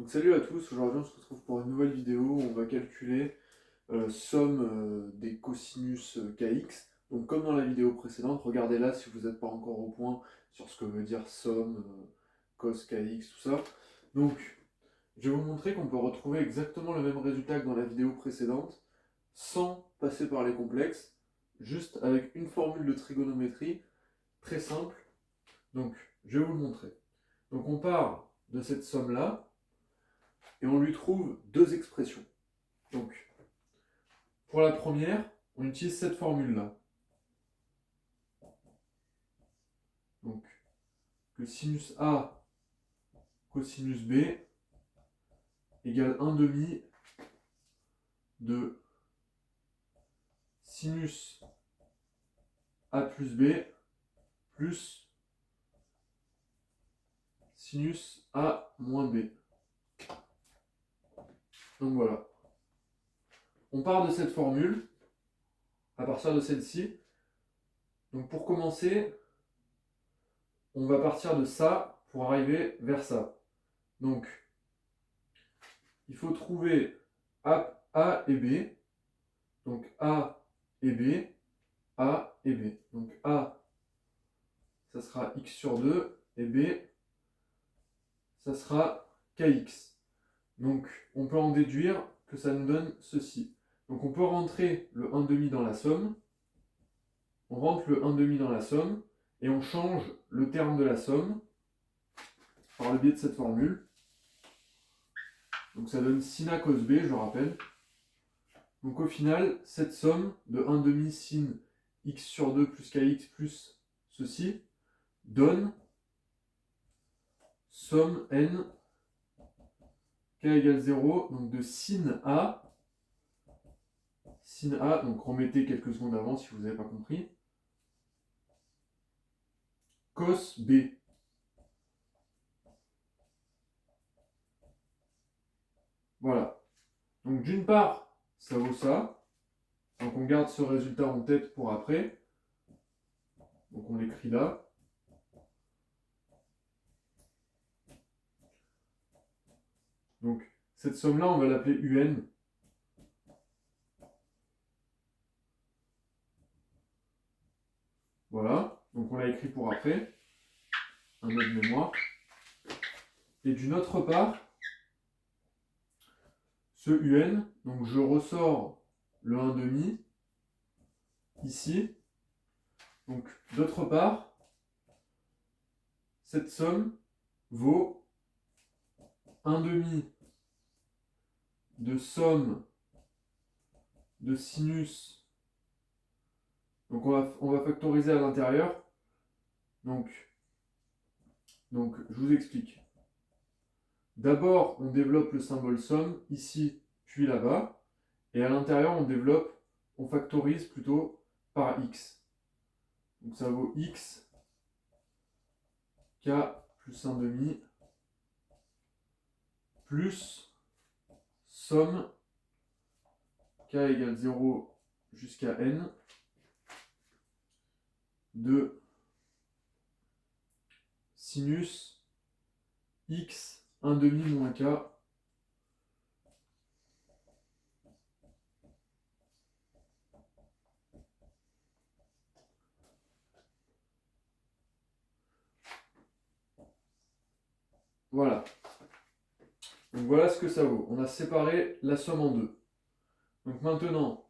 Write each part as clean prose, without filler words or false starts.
Donc salut à tous, aujourd'hui on se retrouve pour une nouvelle vidéo où on va calculer somme des cosinus kx. Donc comme dans la vidéo précédente, regardez là si vous n'êtes pas encore au point sur ce que veut dire somme, cos kx, tout ça. Donc je vais vous montrer qu'on peut retrouver exactement le même résultat que dans la vidéo précédente sans passer par les complexes, juste avec une formule de trigonométrie très simple. Donc je vais vous le montrer. Donc on part de cette somme là et on lui trouve deux expressions. Donc, pour la première, on utilise cette formule-là. Donc, que sinus A cosinus B égale 1 demi de sinus A plus B plus sinus A moins B. Donc voilà. On part de cette formule, à partir de celle-ci. Donc pour commencer, on va partir de ça pour arriver vers ça. Donc, il faut trouver A et B. Donc A et B, A et B. Donc A, ça sera x sur 2, et B, ça sera kx. Donc on peut en déduire que ça nous donne ceci. Donc on peut rentrer le 1,5 dans la somme. On rentre le 1,5 dans la somme, et on change le terme de la somme par le biais de cette formule. Donc ça donne sin A cos B, je rappelle. Donc au final, cette somme de 1,5 sin x sur 2 plus kx plus ceci donne somme n k égale 0, donc de sin A, donc remettez quelques secondes avant si vous n'avez pas compris, cos B. Voilà. Donc d'une part, ça vaut ça. Donc on garde ce résultat en tête pour après. Donc on l'écrit là. Donc cette somme-là, on va l'appeler UN. Voilà. Donc on l'a écrit pour après. Un mot de mémoire. Et d'une autre part, ce UN, donc je ressors le 1,5 ici. Donc d'autre part, cette somme vaut 1,5 de somme de sinus. Donc on va factoriser à l'intérieur. Donc je vous explique. D'abord, on développe le symbole somme ici, puis là-bas. Et à l'intérieur, on factorise plutôt par x. Donc ça vaut x k plus 1,5 plus somme k égale 0 jusqu'à n de sinus x 1,5 moins k . Voilà. Donc voilà ce que ça vaut. On a séparé la somme en deux. Donc maintenant,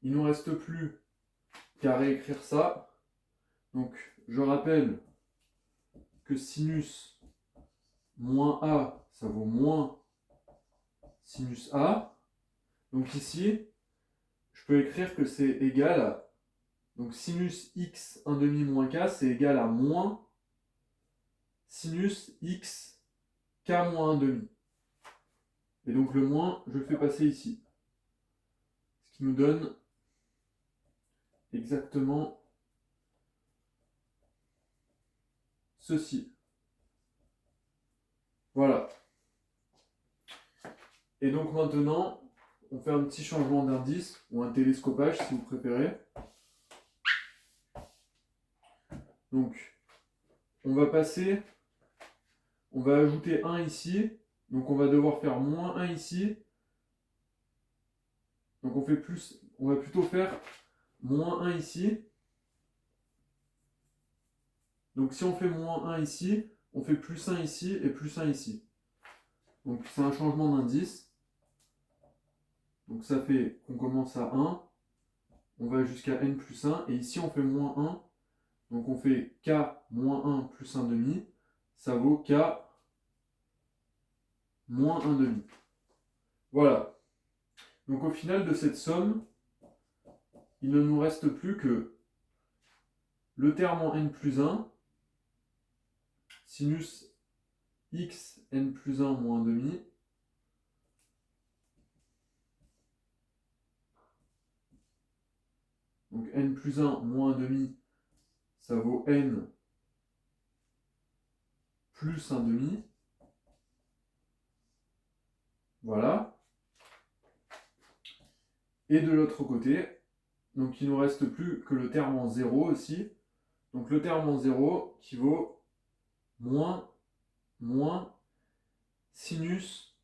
il ne nous reste plus qu'à réécrire ça. Donc je rappelle que sinus moins A, ça vaut moins sinus A. Donc ici, je peux écrire que c'est égal à... Donc sinus x 1,5 moins k, c'est égal à moins sinus x k moins 1,5. Et donc le moins, je le fais passer ici. Ce qui nous donne exactement ceci. Voilà. Et donc maintenant, on fait un petit changement d'indice, ou un télescopage si vous préférez. Donc, on va passer on va ajouter 1 ici, donc on va devoir faire moins 1 ici. Donc on va plutôt faire moins 1 ici. Donc si on fait moins 1 ici, on fait plus 1 ici et plus 1 ici. Donc c'est un changement d'indice. Donc ça fait qu'on commence à 1, on va jusqu'à n plus 1, et ici on fait moins 1. Donc on fait k moins 1 plus 1 demi, ça vaut k moins 1 demi. Voilà. Donc au final de cette somme, il ne nous reste plus que le terme en n plus 1, sinus x n plus 1 moins 1 demi, donc n plus 1 moins 1 demi, ça vaut n plus 1 demi. Voilà. Et de l'autre côté, donc il ne nous reste plus que le terme en 0 aussi. Donc le terme en 0 qui vaut moins sinus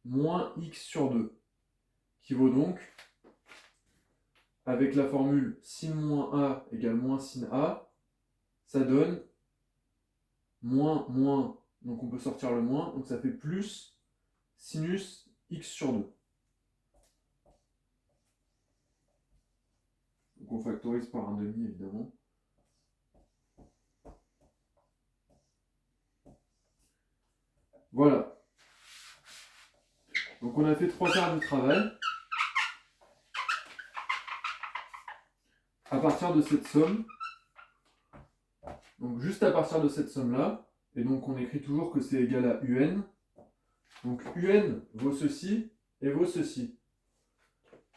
moins x sur 2, qui vaut donc, avec la formule sin moins a égale moins sin a, ça donne moins, donc on peut sortir le moins, donc ça fait plus sinus x sur 2. Donc on factorise par 1 demi évidemment. Voilà. Donc on a fait 3/4 du travail. À partir de cette somme, donc juste à partir de cette somme-là, et donc on écrit toujours que c'est égal à un. Donc un vaut ceci et vaut ceci.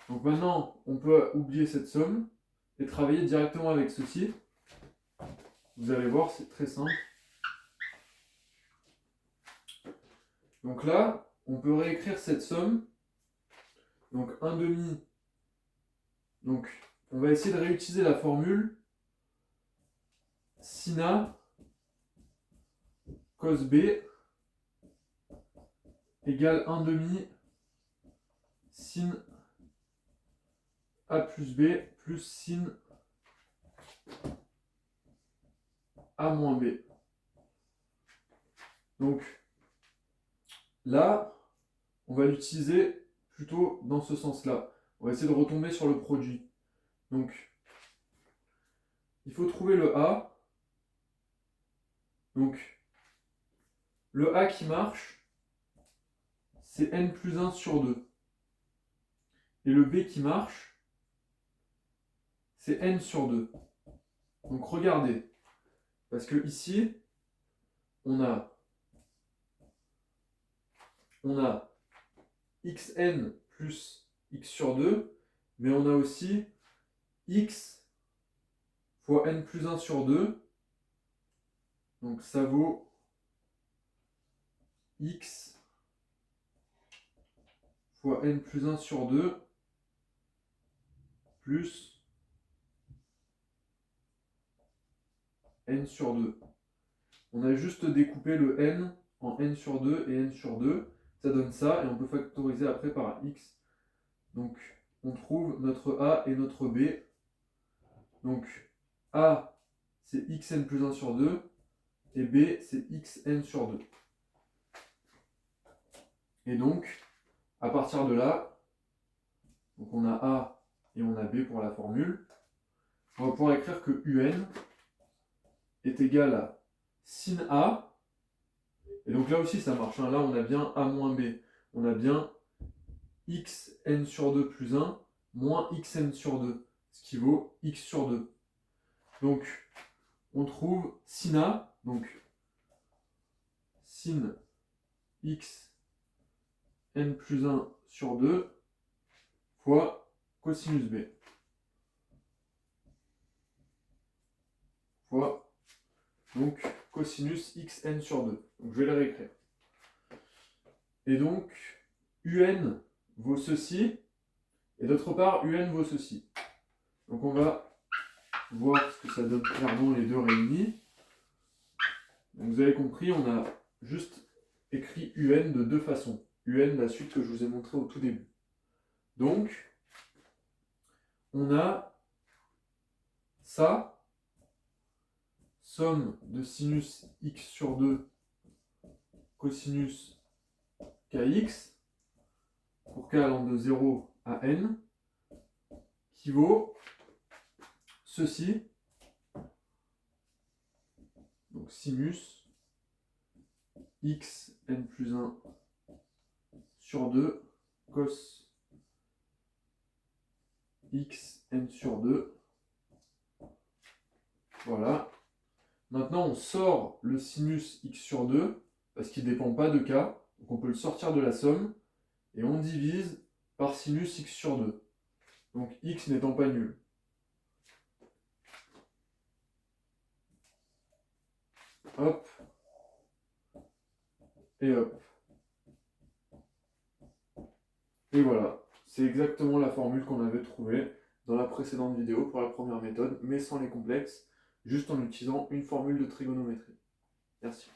Donc maintenant, on peut oublier cette somme et travailler directement avec ceci. Vous allez voir, c'est très simple. Donc là, on peut réécrire cette somme. Donc 1 demi. Donc on va essayer de réutiliser la formule sin A cos B égale 1 demi sin A plus B plus sin A moins B. Donc là, on va l'utiliser plutôt dans ce sens-là. On va essayer de retomber sur le produit. Donc, il faut trouver le A. Donc, le A qui marche, c'est n plus 1 sur 2. Et le B qui marche, c'est n sur 2. Donc, regardez. Parce que ici, on a xn plus x sur 2, mais on a aussi x fois n plus 1 sur 2. Donc ça vaut x fois n plus 1 sur 2 plus n sur 2. On a juste découpé le n en n sur 2 et n sur 2. Ça donne ça, et on peut factoriser après par x. Donc on trouve notre a et notre b. Donc a, c'est xn plus 1 sur 2, et b, c'est xn sur 2. Et donc, à partir de là, donc on a a et on a b pour la formule, on va pouvoir écrire que un est égal à sin a. Et donc là aussi ça marche, hein. Là on a bien a moins b. On a bien xn sur 2 plus 1 moins xn sur 2, ce qui vaut x sur 2. Donc on trouve sin a, donc sin x n plus 1 sur 2 fois cosinus b fois donc cosinus xn sur 2. Donc je vais le réécrire. Et donc un vaut ceci, et d'autre part un vaut ceci. Donc on va voir ce que ça donne clairement les deux réunis. Donc vous avez compris, on a juste écrit UN de deux façons. UN, la suite que je vous ai montré au tout début. Donc, on a ça, somme de sinus x sur 2 cosinus kx, pour k allant de 0 à n, qui vaut ceci, donc sinus x n plus 1 sur 2 cos x n sur 2. Voilà. Maintenant, on sort le sinus x sur 2, parce qu'il ne dépend pas de k, donc on peut le sortir de la somme, et on divise par sinus x sur 2. Donc x n'étant pas nul. Hop. Et hop. Et voilà. C'est exactement la formule qu'on avait trouvée dans la précédente vidéo pour la première méthode, mais sans les complexes, juste en utilisant une formule de trigonométrie. Merci.